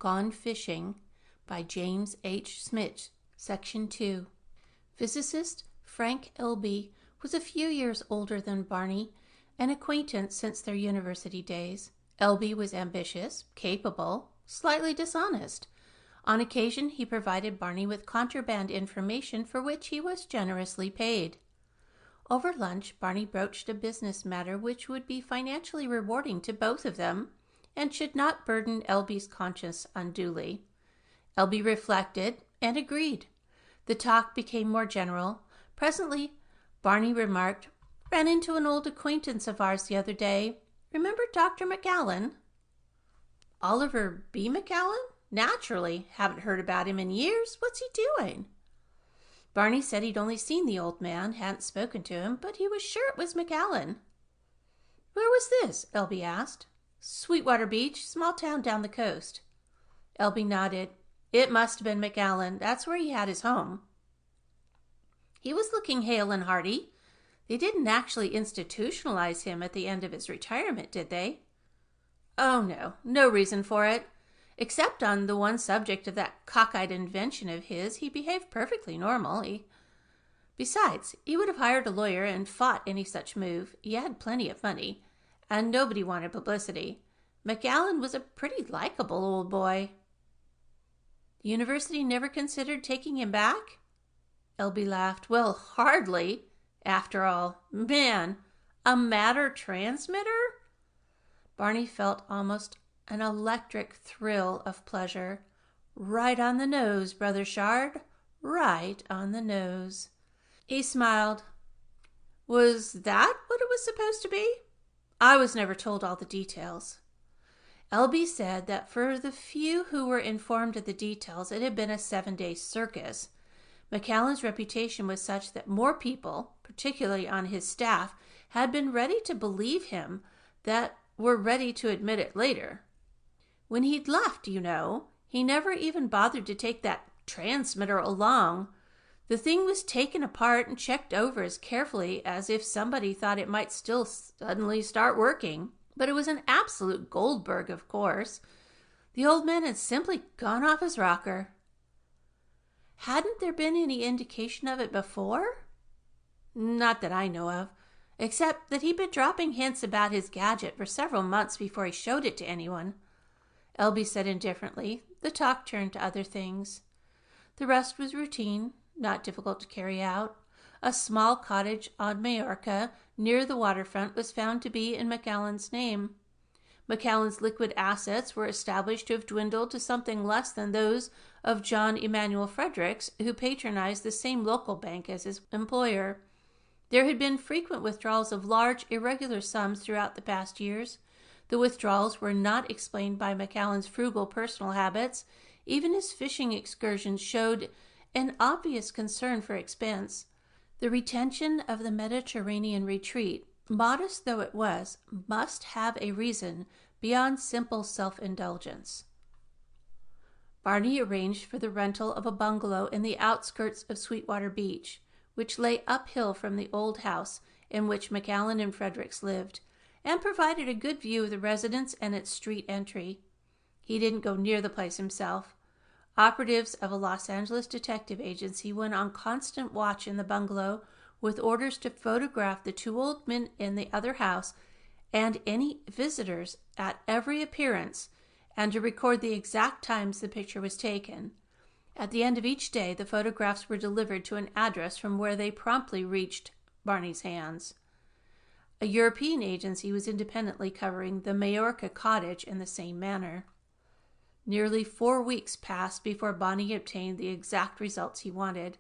Gone Fishing by James H. Schmitz, Section 2. Physicist Frank Elby was a few years older than Barney, an acquaintance since their university days. Elby was ambitious, capable, slightly dishonest. On occasion, he provided Barney with contraband information for which he was generously paid. Over lunch, Barney broached a business matter which would be financially rewarding to both of them and should not burden Elby's conscience unduly. Elby reflected and agreed. The talk became more general. Presently, Barney remarked, "Ran into an old acquaintance of ours the other day. Remember Dr. McAllen?" "Oliver B. McAllen? Naturally. Haven't heard about him in years. What's he doing?" Barney said he'd only seen the old man, hadn't spoken to him, but he was sure it was McAllen. "Where was this?" Elby asked. "Sweetwater Beach, small town down the coast." Elby nodded. It must have been McAllen. That's where he had his home. He was looking hale and hearty. They didn't actually institutionalize him at the end of his retirement, did they? Oh, no. No reason for it. Except on the one subject of that cockeyed invention of his, he behaved perfectly normally. Besides, he would have hired a lawyer and fought any such move. He had plenty of money, and nobody wanted publicity. McAllen was a pretty likable old boy. The university never considered taking him back? Elby laughed. Well, hardly. After all, man, a matter transmitter? Barney felt almost an electric thrill of pleasure. Right on the nose, Brother Shard. Right on the nose. He smiled. Was that what it was supposed to be? I was never told all the details. Elby said that for the few who were informed of the details, it had been a 7-day circus. McAllen's reputation was such that more people, particularly on his staff, had been ready to believe him that were ready to admit it later. When he'd left, you know, he never even bothered to take that transmitter along. The thing was taken apart and checked over as carefully as if somebody thought it might still suddenly start working. But it was an absolute Goldberg, of course. The old man had simply gone off his rocker. Hadn't there been any indication of it before? Not that I know of, except that he'd been dropping hints about his gadget for several months before he showed it to anyone. Elby said indifferently. The talk turned to other things. The rest was routine, not difficult to carry out. A small cottage on Majorca near the waterfront was found to be in McAllen's name. McAllen's liquid assets were established to have dwindled to something less than those of John Emanuel Fredericks, who patronized the same local bank as his employer. There had been frequent withdrawals of large, irregular sums throughout the past years. The withdrawals were not explained by McAllen's frugal personal habits. Even his fishing excursions showed an obvious concern for expense. The retention of the Mediterranean retreat, modest though it was, must have a reason beyond simple self-indulgence. Barney arranged for the rental of a bungalow in the outskirts of Sweetwater Beach, which lay uphill from the old house in which McAllen and Fredericks lived, and provided a good view of the residence and its street entry. He didn't go near the place himself. Operatives of a Los Angeles detective agency went on constant watch in the bungalow with orders to photograph the two old men in the other house and any visitors at every appearance, and to record the exact times the picture was taken. At the end of each day, the photographs were delivered to an address from where they promptly reached Barney's hands. A European agency was independently covering the Majorca cottage in the same manner. Nearly 4 weeks passed before Barney obtained the exact results he wanted.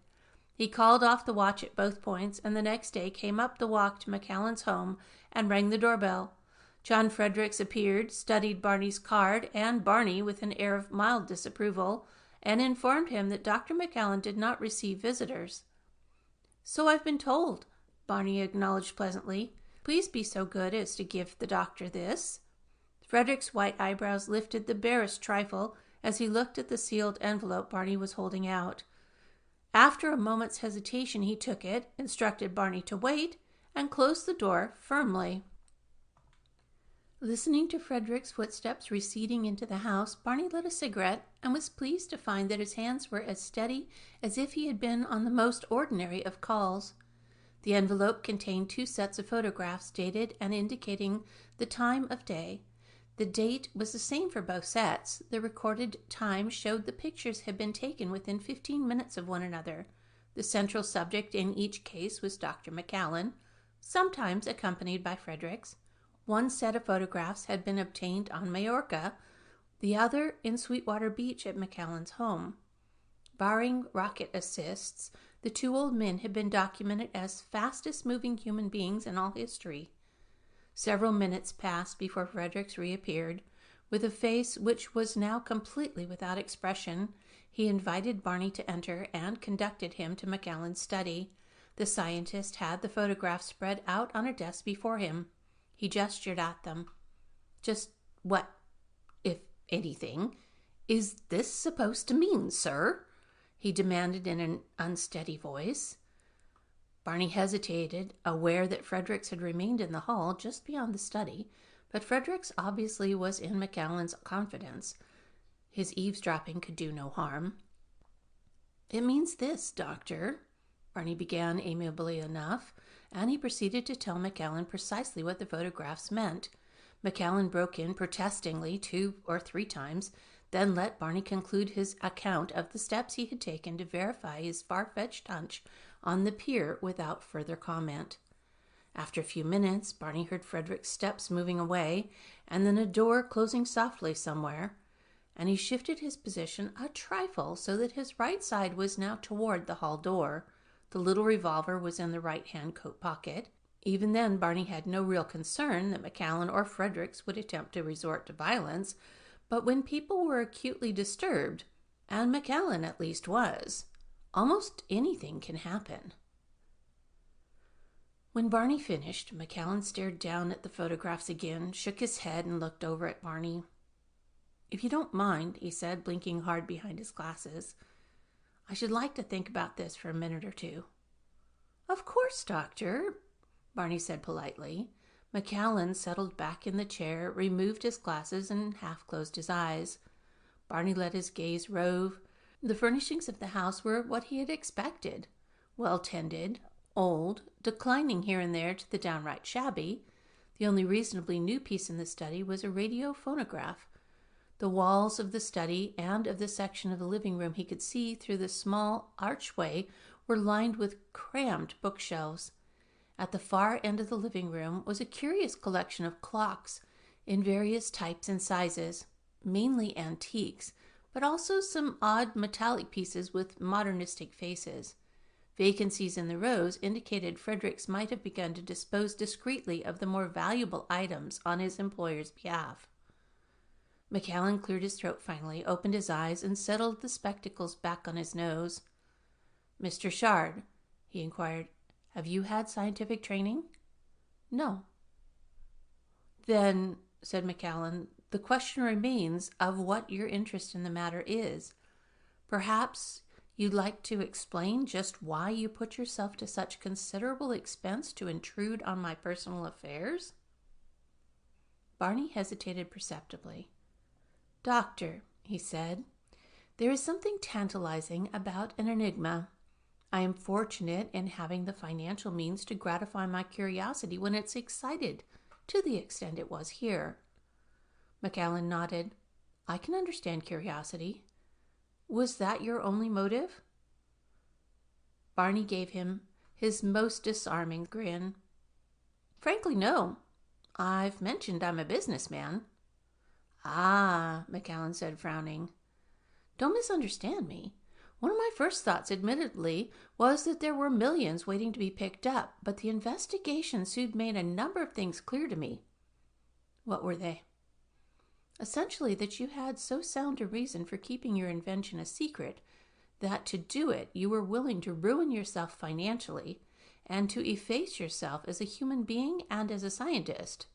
He called off the watch at both points, and the next day came up the walk to McAllen's home and rang the doorbell. John Fredericks appeared, studied Barney's card and Barney with an air of mild disapproval, and informed him that Dr. McAllen did not receive visitors. "So I've been told," Barney acknowledged pleasantly. "Please be so good as to give the doctor this." Frederick's white eyebrows lifted the barest trifle as he looked at the sealed envelope Barney was holding out. After a moment's hesitation, he took it, instructed Barney to wait, and closed the door firmly. Listening to Frederick's footsteps receding into the house, Barney lit a cigarette and was pleased to find that his hands were as steady as if he had been on the most ordinary of calls. The envelope contained 2 sets of photographs dated and indicating the time of day. The date was the same for both sets. The recorded time showed the pictures had been taken within 15 minutes of one another. The central subject in each case was Dr. McCallum, sometimes accompanied by Fredericks. One set of photographs had been obtained on Majorca, the other in Sweetwater Beach at McCallum's home. Barring rocket assists, the 2 old men had been documented as fastest-moving human beings in all history. Several minutes passed before Fredericks reappeared. With a face which was now completely without expression, he invited Barney to enter and conducted him to McCallum's study. The scientist had the photographs spread out on a desk before him. He gestured at them. "Just what, if anything, is this supposed to mean, sir?" he demanded in an unsteady voice. Barney hesitated, aware that Fredericks had remained in the hall just beyond the study, but Fredericks obviously was in McCallum's confidence. His eavesdropping could do no harm. "It means this, Doctor," Barney began amiably enough, and he proceeded to tell McCallum precisely what the photographs meant. McCallum broke in protestingly 2 or 3 times, then let Barney conclude his account of the steps he had taken to verify his far-fetched hunch on the pier without further comment. After a few minutes, Barney heard Frederick's steps moving away, and then a door closing softly somewhere, and he shifted his position a trifle so that his right side was now toward the hall door. The little revolver was in the right-hand coat pocket. Even then, Barney had no real concern that McCallum or Fredericks would attempt to resort to violence, but when people were acutely disturbed, and McCallum at least was, almost anything can happen. When Barney finished, McCallum stared down at the photographs again, shook his head, and looked over at Barney. "If you don't mind," he said, blinking hard behind his glasses, "I should like to think about this for a minute or 2. "Of course, Doctor," Barney said politely. McCallum settled back in the chair, removed his glasses, and half-closed his eyes. Barney let his gaze rove. The furnishings of the house were what he had expected. Well-tended, old, declining here and there to the downright shabby. The only reasonably new piece in the study was a radio phonograph. The walls of the study and of the section of the living room he could see through the small archway were lined with crammed bookshelves. At the far end of the living room was a curious collection of clocks in various types and sizes, mainly antiques, but also some odd metallic pieces with modernistic faces. Vacancies in the rows indicated Fredericks might have begun to dispose discreetly of the more valuable items on his employer's behalf. McCallum cleared his throat finally, opened his eyes, and settled the spectacles back on his nose. "Mr. Shard," he inquired, "have you had scientific training?" "No." "Then," said McCallum, "the question remains of what your interest in the matter is. Perhaps you'd like to explain just why you put yourself to such considerable expense to intrude on my personal affairs?" Barney hesitated perceptibly. "Doctor," he said, "there is something tantalizing about an enigma. I am fortunate in having the financial means to gratify my curiosity when it's excited, to the extent it was here." McCallum nodded. "I can understand curiosity. Was that your only motive?" Barney gave him his most disarming grin. "Frankly, no. I've mentioned I'm a businessman." "Ah," McCallum said, frowning. "Don't misunderstand me. One of my first thoughts, admittedly, was that there were millions waiting to be picked up, but the investigation soon made a number of things clear to me." "What were they?" "Essentially that you had so sound a reason for keeping your invention a secret that to do it you were willing to ruin yourself financially and to efface yourself as a human being and as a scientist."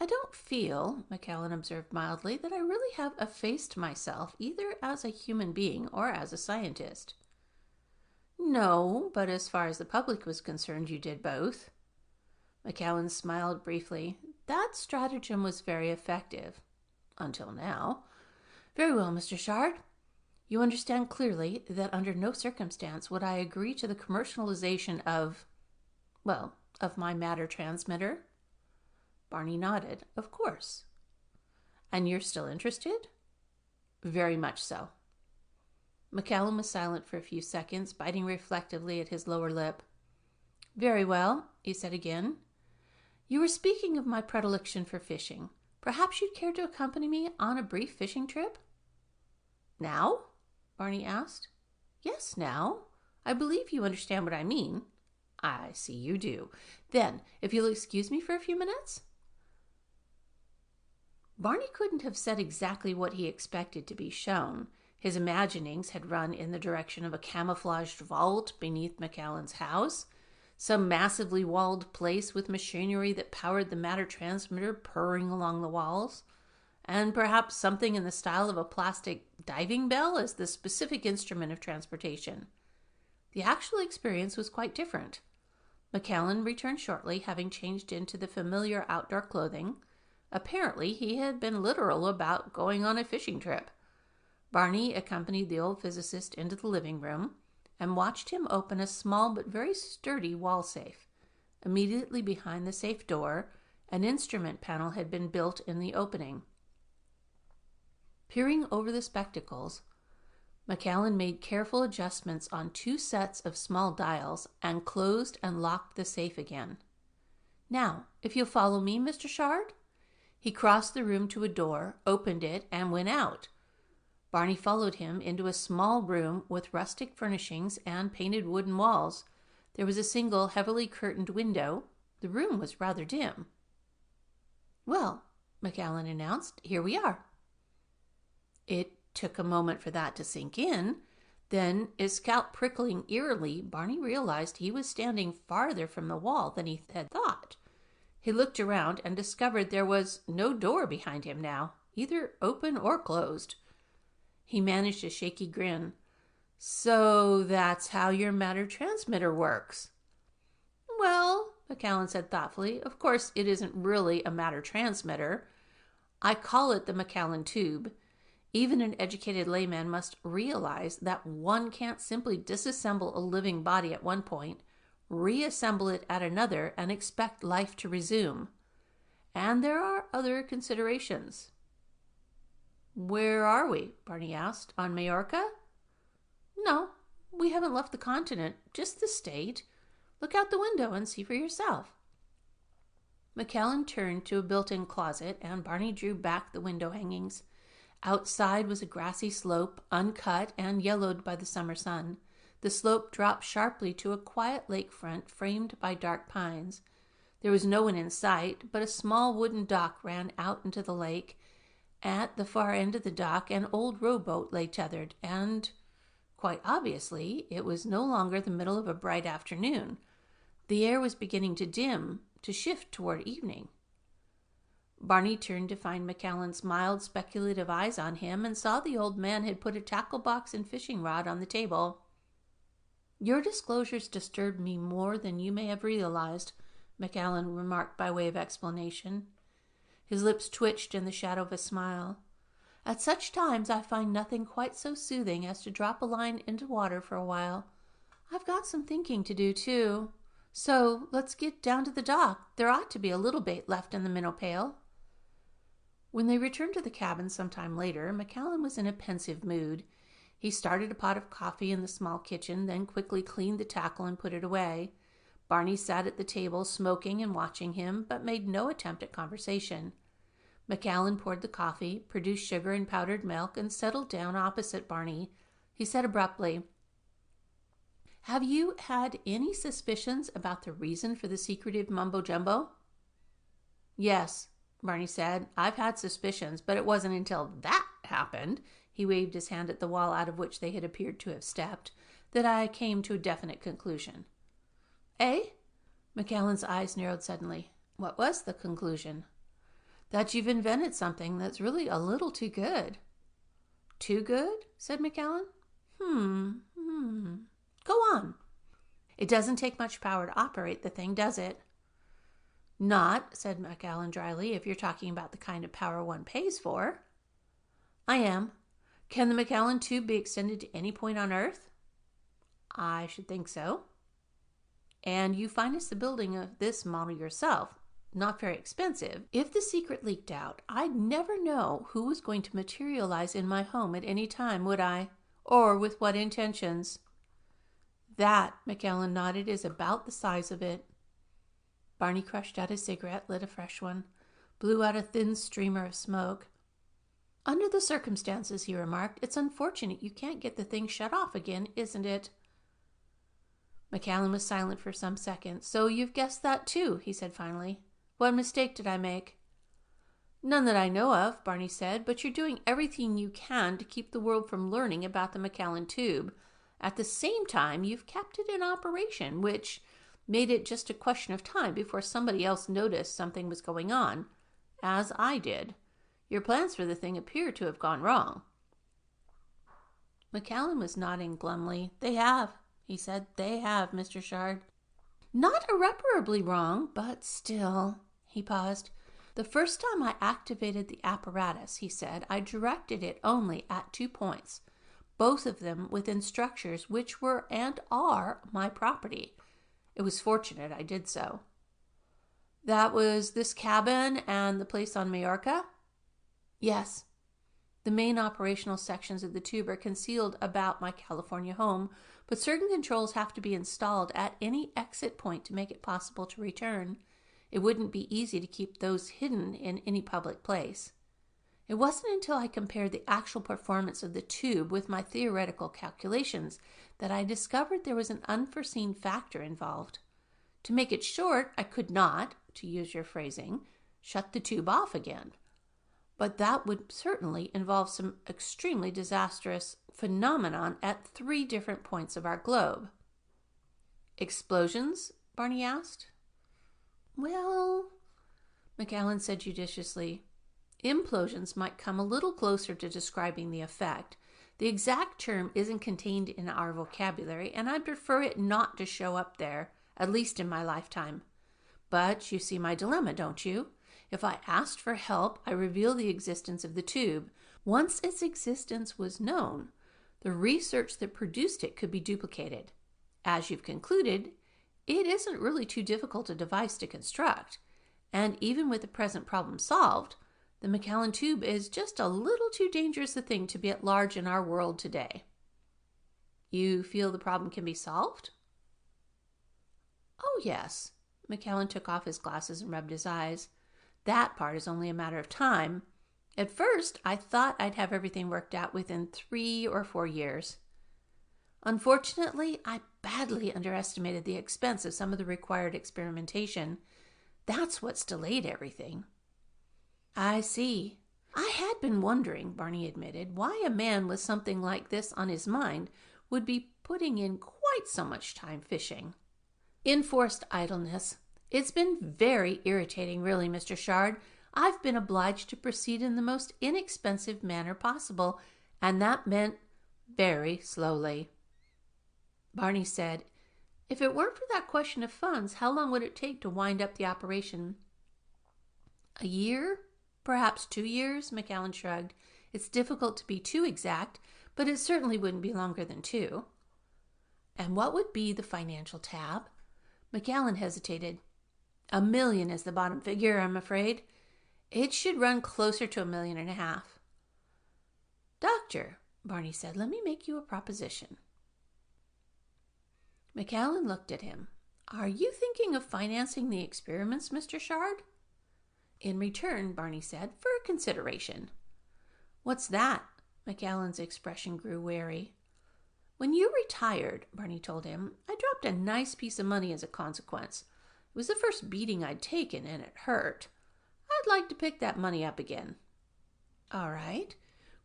"I don't feel," McCallum observed mildly, "that I really have effaced myself either as a human being or as a scientist." "No, but as far as the public was concerned, you did both." McCallum smiled briefly. that stratagem was very effective. Until now. Very well, Mr. Shard. You understand clearly that under no circumstance would I agree to the commercialization of my matter transmitter? Barney nodded. Of course. And you're still interested? Very much so. McCallum was silent for a few seconds, biting reflectively at his lower lip. Very well, he said again. You were speaking of my predilection for fishing. Perhaps you'd care to accompany me on a brief fishing trip? Now? Barney asked. Yes, now. I believe you understand what I mean. I see you do. Then, if you'll excuse me for a few minutes? Barney couldn't have said exactly what he expected to be shown. His imaginings had run in the direction of a camouflaged vault beneath McCallan's house, some massively walled place with machinery that powered the matter transmitter purring along the walls, and perhaps something in the style of a plastic diving bell as the specific instrument of transportation. The actual experience was quite different. McCallan returned shortly, having changed into the familiar outdoor clothing. Apparently, he had been literal about going on a fishing trip. Barney accompanied the old physicist into the living room and watched him open a small but very sturdy wall safe. Immediately behind the safe door, an instrument panel had been built in the opening. Peering over the spectacles, McCallan made careful adjustments on 2 sets of small dials and closed and locked the safe again. Now, if you'll follow me, Mr. Shard? He crossed the room to a door, opened it, and went out. Barney followed him into a small room with rustic furnishings and painted wooden walls. There was a single heavily curtained window. The room was rather dim. Well, McCallan announced, here we are. It took a moment for that to sink in. Then, his scalp prickling eerily, Barney realized he was standing farther from the wall than he had thought. He looked around and discovered there was no door behind him now, either open or closed. He managed a shaky grin. So that's how your matter transmitter works. Well, McCallan said thoughtfully, of course it isn't really a matter transmitter. I call it the McCallan tube. Even an educated layman must realize that one can't simply disassemble a living body at one point, reassemble it at another, and expect life to resume. And there are other considerations. Where are we? Barney asked. On Majorca? No, we haven't left the continent, just the state. Look out the window and see for yourself. McCallan turned to a built-in closet, and Barney drew back the window hangings. Outside was a grassy slope, uncut and yellowed by the summer sun. The slope dropped sharply to a quiet lakefront framed by dark pines. There was no one in sight, but a small wooden dock ran out into the lake. At the far end of the dock, an old rowboat lay tethered, and, quite obviously, it was no longer the middle of a bright afternoon. The air was beginning to dim, to shift toward evening. Barney turned to find McCallan's mild, speculative eyes on him and saw the old man had put a tackle box and fishing rod on the table. Your disclosures disturbed me more than you may have realized, McCallan remarked by way of explanation. His lips twitched in the shadow of a smile. At such times I find nothing quite so soothing as to drop a line into water for a while. I've got some thinking to do, too. So let's get down to the dock. There ought to be a little bait left in the minnow pail. When they returned to the cabin some time later, McCallan was in a pensive mood. He started a pot of coffee in the small kitchen, then quickly cleaned the tackle and put it away. Barney sat at the table, smoking and watching him, but made no attempt at conversation. McCallan poured the coffee, produced sugar and powdered milk, and settled down opposite Barney. He said abruptly, Have you had any suspicions about the reason for the secretive mumbo-jumbo? Yes, Barney said. I've had suspicions, but it wasn't until that happened, he waved his hand at the wall out of which they had appeared to have stepped, that I came to a definite conclusion. Eh? McCallan's eyes narrowed suddenly. What was the conclusion? That you've invented something that's really a little too good. Too good? Said McCallan. Go on. It doesn't take much power to operate the thing, does it? Not, said McAllen dryly, if you're talking about the kind of power one pays for. I am. Can the McAllen tube be extended to any point on Earth? I should think so. And you financed the building of this model yourself. Not very expensive. If the secret leaked out, I'd never know who was going to materialize in my home at any time, would I? Or with what intentions? That, McAllen nodded, is about the size of it. Barney crushed out a cigarette, lit a fresh one, blew out a thin streamer of smoke. Under the circumstances, he remarked, it's unfortunate you can't get the thing shut off again, isn't it? McAllen was silent for some seconds. So you've guessed that too, he said finally. What mistake did I make? None that I know of, Barney said, but you're doing everything you can to keep the world from learning about the McAllen tube. At the same time, you've kept it in operation, which made it just a question of time before somebody else noticed something was going on, as I did. Your plans for the thing appear to have gone wrong. McAllen was nodding glumly. They have, he said. They have, Mr. Shard. Not irreparably wrong, but still. He paused. The first time I activated the apparatus, he said, I directed it only at 2 points, both of them within structures which were and are my property. It was fortunate I did so. That was this cabin and the place on Majorca? Yes. The main operational sections of the tube are concealed about my California home, but certain controls have to be installed at any exit point to make it possible to return. It wouldn't be easy to keep those hidden in any public place. It wasn't until I compared the actual performance of the tube with my theoretical calculations that I discovered there was an unforeseen factor involved. To make it short, I could not, to use your phrasing, shut the tube off again. But that would certainly involve some extremely disastrous phenomenon at 3 different points of our globe. Explosions? Barney asked. Well, McAllen said judiciously, implosions might come a little closer to describing the effect. The exact term isn't contained in our vocabulary, and I'd prefer it not to show up there, at least in my lifetime. But you see my dilemma, don't you? If I asked for help, I reveal the existence of the tube. Once its existence was known, the research that produced it could be duplicated. As you've concluded, it isn't really too difficult a device to construct. And even with the present problem solved, the McAllen tube is just a little too dangerous a thing to be at large in our world today. You feel the problem can be solved? Oh, yes. McAllen took off his glasses and rubbed his eyes. That part is only a matter of time. At first, I thought I'd have everything worked out within 3 or 4 years. Unfortunately, I badly underestimated the expense of some of the required experimentation. That's what's delayed everything. I see. I had been wondering, Barney admitted, why a man with something like this on his mind would be putting in quite so much time fishing. Enforced idleness. It's been very irritating, really, Mr. Shard. I've been obliged to proceed in the most inexpensive manner possible, and that meant very slowly. Barney said, if it weren't for that question of funds, how long would it take to wind up the operation? A year? Perhaps 2 years? McAllen shrugged. It's difficult to be too exact, but it certainly wouldn't be longer than 2. And what would be the financial tab? McAllen hesitated. $1 million is the bottom figure, I'm afraid. It should run closer to $1.5 million. Doctor, Barney said, let me make you a proposition. McAllen looked at him. Are you thinking of financing the experiments, Mr. Shard? In return, Barney said, for a consideration. What's that? McAllen's expression grew wary. When you retired, Barney told him, I dropped a nice piece of money as a consequence. It was the first beating I'd taken, and it hurt. I'd like to pick that money up again. All right.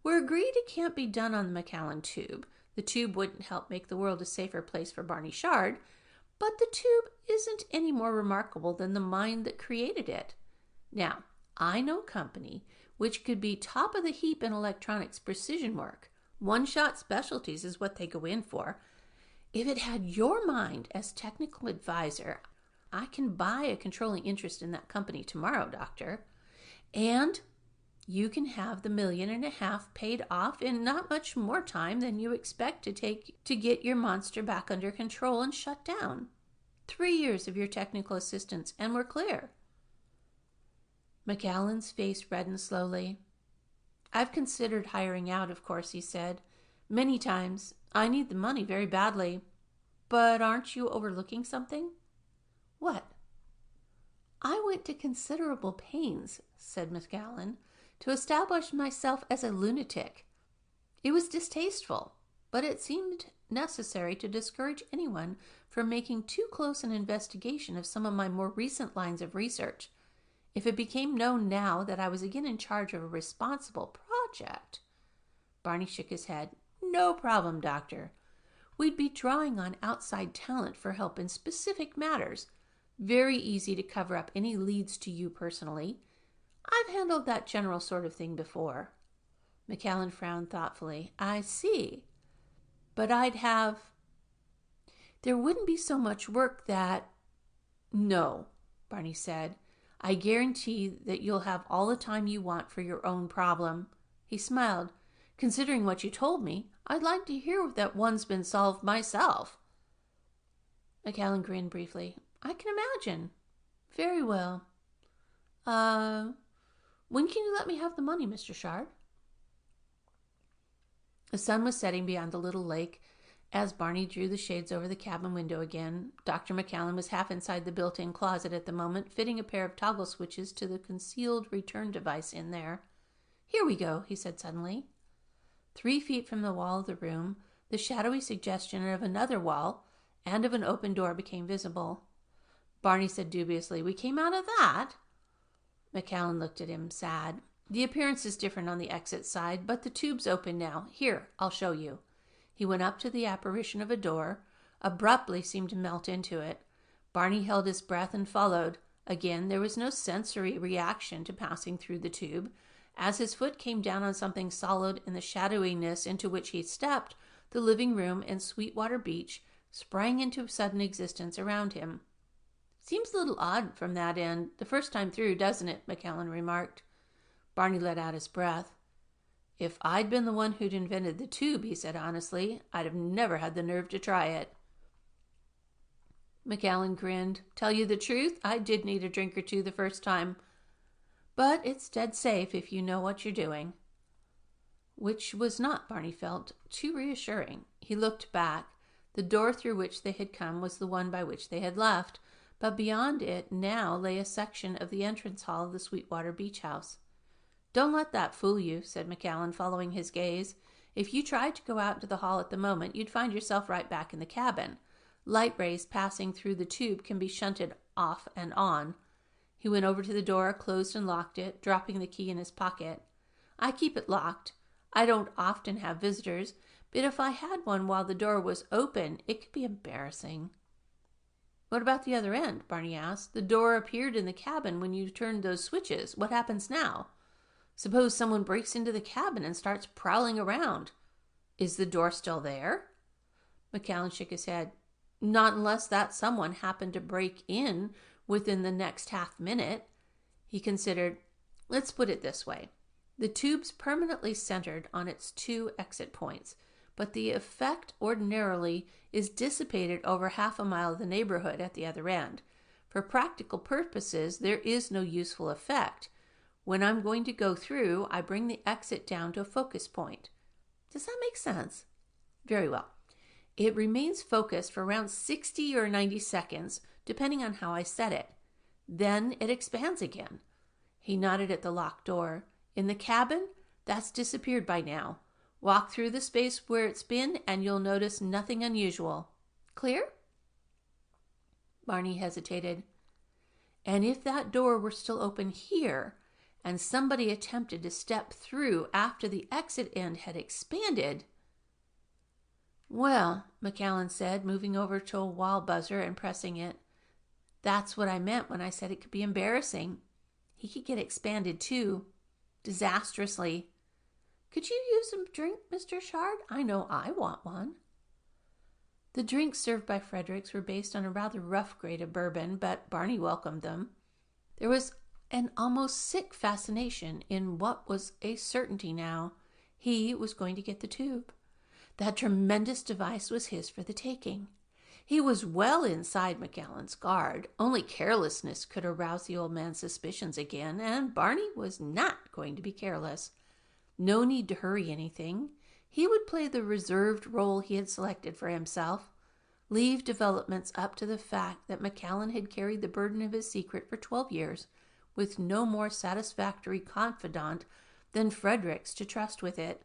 We're agreed it can't be done on the McAllen tube. The tube wouldn't help make the world a safer place for Barney Shard, but the tube isn't any more remarkable than the mind that created it. Now, I know a company which could be top of the heap in electronics precision work. One-shot specialties is what they go in for. If it had your mind as technical advisor, I can buy a controlling interest in that company tomorrow, Doctor. And you can have the $1.5 million paid off in not much more time than you expect to take to get your monster back under control and shut down. 3 years of your technical assistance, and we're clear." McAllen's face reddened slowly. "I've considered hiring out, of course," he said. "Many times. I need the money very badly. But aren't you overlooking something?" "What?" "I went to considerable pains," said McAllen, "to establish myself as a lunatic. It was distasteful, but it seemed necessary to discourage anyone from making too close an investigation of some of my more recent lines of research. If it became known now that I was again in charge of a responsible project—" Barney shook his head. "No problem, Doctor. We'd be drawing on outside talent for help in specific matters. Very easy to cover up any leads to you personally. I've handled that general sort of thing before." McAllen frowned thoughtfully. "I see. But there wouldn't be so much work that—" "No," Barney said. "I guarantee that you'll have all the time you want for your own problem." He smiled. "Considering what you told me, I'd like to hear that one's been solved myself." McAllen grinned briefly. "I can imagine." "Very well. When can you let me have the money, Mr. Shard?" The sun was setting beyond the little lake as Barney drew the shades over the cabin window again. Dr. McAllen was half inside the built-in closet at the moment, fitting a pair of toggle switches to the concealed return device in there. "Here we go," he said suddenly. 3 feet from the wall of the room, the shadowy suggestion of another wall and of an open door became visible. Barney said dubiously, "We came out of that?" McAllen looked at him, sad. "The appearance is different on the exit side, but the tube's open now. Here, I'll show you." He went up to the apparition of a door, abruptly seemed to melt into it. Barney held his breath and followed. Again, there was no sensory reaction to passing through the tube. As his foot came down on something solid in the shadowiness into which he stepped, the living room and Sweetwater Beach sprang into sudden existence around him. "Seems a little odd from that end, the first time through, doesn't it?" McAllen remarked. Barney let out his breath. "If I'd been the one who'd invented the tube," he said honestly, "I'd have never had the nerve to try it." McAllen grinned. "Tell you the truth, I did need a drink or two the first time. But it's dead safe if you know what you're doing." Which was not, Barney felt, too reassuring. He looked back. The door through which they had come was the one by which they had left, but beyond it now lay a section of the entrance hall of the Sweetwater Beach House. "Don't let that fool you," said McAllen, following his gaze. "If you tried to go out into the hall at the moment, you'd find yourself right back in the cabin. Light rays passing through the tube can be shunted off and on." He went over to the door, closed and locked it, dropping the key in his pocket. "I keep it locked. I don't often have visitors, but if I had one while the door was open, it could be embarrassing." "What about the other end?" Barney asked. "The door appeared in the cabin when you turned those switches. What happens now? Suppose someone breaks into the cabin and starts prowling around. Is the door still there?" McAllen shook his head. "Not unless that someone happened to break in within the next half minute." He considered. "Let's put it this way. The tube's permanently centered on its 2 exit points, but the effect ordinarily is dissipated over half a mile of the neighborhood at the other end. For practical purposes, there is no useful effect. When I'm going to go through, I bring the exit down to a focus point. Does that make sense? Very well. It remains focused for around 60 or 90 seconds, depending on how I set it. Then it expands again." He nodded at the locked door. "In the cabin, that's disappeared by now. Walk through the space where it's been, and you'll notice nothing unusual. Clear?" Barney hesitated. "And if that door were still open here, and somebody attempted to step through after the exit end had expanded—" "Well," McAllen said, moving over to a wall buzzer and pressing it, "that's what I meant when I said it could be embarrassing. He could get expanded too. Disastrously. Could you use a drink, Mr. Shard? I know I want one." The drinks served by Fredericks were based on a rather rough grade of bourbon, but Barney welcomed them. There was an almost sick fascination in what was a certainty now. He was going to get the tube. That tremendous device was his for the taking. He was well inside McAllen's guard. Only carelessness could arouse the old man's suspicions again, and Barney was not going to be careless. No need to hurry anything. He would play the reserved role he had selected for himself, leave developments up to the fact that McAllen had carried the burden of his secret for 12 years, with no more satisfactory confidant than Fredericks to trust with it.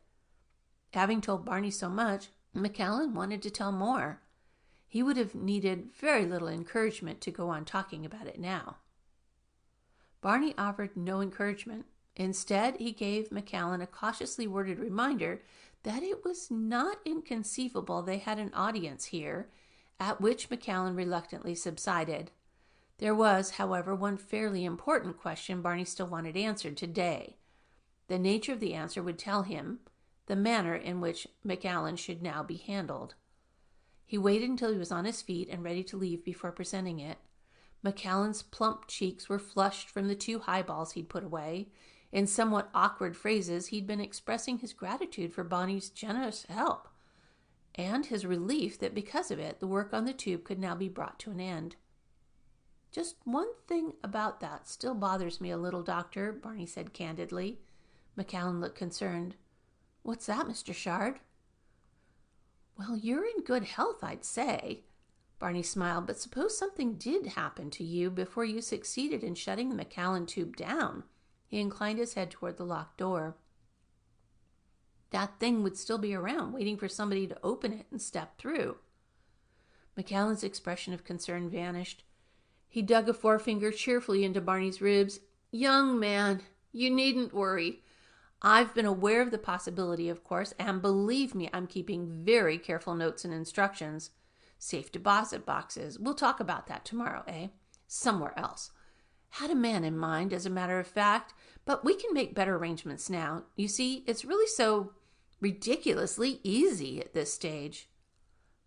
Having told Barney so much, McAllen wanted to tell more. He would have needed very little encouragement to go on talking about it now. Barney offered no encouragement. Instead, he gave McAllen a cautiously worded reminder that it was not inconceivable they had an audience here, at which McAllen reluctantly subsided. There was, however, one fairly important question Barney still wanted answered today. The nature of the answer would tell him the manner in which McAllen should now be handled. He waited until he was on his feet and ready to leave before presenting it. McAllen's plump cheeks were flushed from the 2 highballs he'd put away. In somewhat awkward phrases, he'd been expressing his gratitude for Barney's generous help, and his relief that because of it, the work on the tube could now be brought to an end. "Just one thing about that still bothers me a little, Doctor," Barney said candidly. McAllen looked concerned. "What's that, Mr. Shard?" "Well, you're in good health, I'd say." Barney smiled, "but suppose something did happen to you before you succeeded in shutting the McAllen tube down." He inclined his head toward the locked door. "That thing would still be around, waiting for somebody to open it and step through." McAllen's expression of concern vanished. He dug a forefinger cheerfully into Barney's ribs. "Young man, you needn't worry. I've been aware of the possibility, of course, and believe me, I'm keeping very careful notes and instructions. Safe deposit boxes. We'll talk about that tomorrow, eh? Somewhere else. Had a man in mind, as a matter of fact, but we can make better arrangements now. You see, it's really so ridiculously easy at this stage."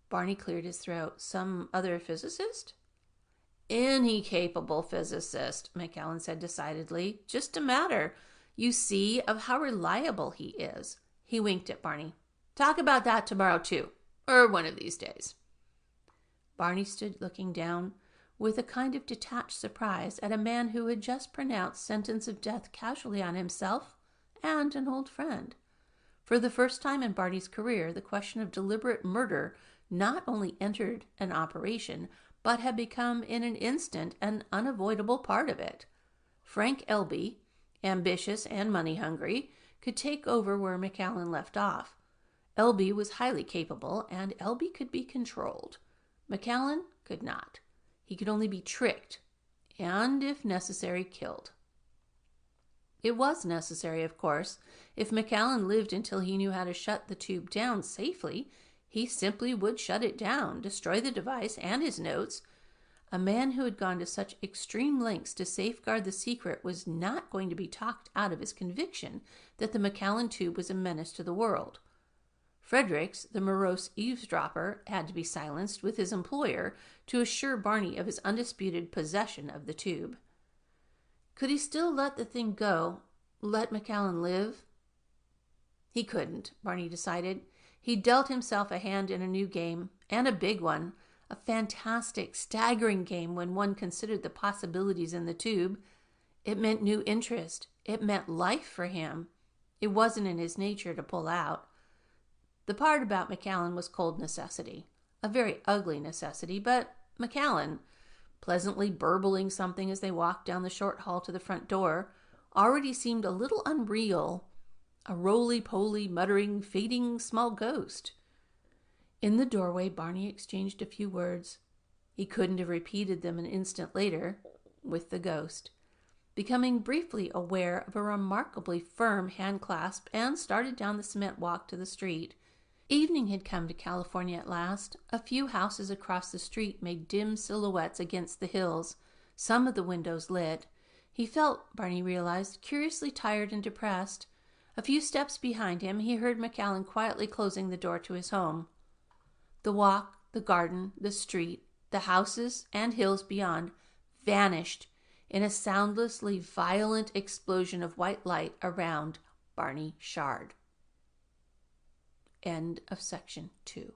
Barney cleared his throat. "Some other physicist?" "Any capable physicist," McAllen said decidedly. "Just a matter, you see, of how reliable he is." He winked at Barney. "Talk about that tomorrow, too, or one of these days." Barney stood looking down with a kind of detached surprise at a man who had just pronounced sentence of death casually on himself and an old friend. For the first time in Barney's career, the question of deliberate murder not only entered an operation, but had become in an instant an unavoidable part of it. Frank Elby, ambitious and money-hungry, could take over where McAllen left off. Elby was highly capable, and Elby could be controlled. McAllen could not. He could only be tricked, and, if necessary, killed. It was necessary, of course. If McAllen lived until he knew how to shut the tube down safely, he simply would shut it down, destroy the device and his notes. A man who had gone to such extreme lengths to safeguard the secret was not going to be talked out of his conviction that the McAllen tube was a menace to the world. Fredericks, the morose eavesdropper, had to be silenced with his employer to assure Barney of his undisputed possession of the tube. Could he still let the thing go, let McAllen live? He couldn't, Barney decided. He dealt himself a hand in a new game, and a big one, a fantastic, staggering game when one considered the possibilities in the tube. It meant new interest. It meant life for him. It wasn't in his nature to pull out. The part about McAllen was cold necessity, a very ugly necessity, but McAllen, pleasantly burbling something as they walked down the short hall to the front door, already seemed a little unreal, a roly-poly, muttering, fading small ghost. In the doorway, Barney exchanged a few words. He couldn't have repeated them an instant later with the ghost, becoming briefly aware of a remarkably firm hand-clasp, and started down the cement walk to the street. Evening had come to California at last. A few houses across the street made dim silhouettes against the hills, some of the windows lit. He felt, Barney realized, curiously tired and depressed. A few steps behind him, he heard McAllen quietly closing the door to his home. The walk, the garden, the street, the houses and hills beyond vanished in a soundlessly violent explosion of white light around Barney Shard. End of section 2.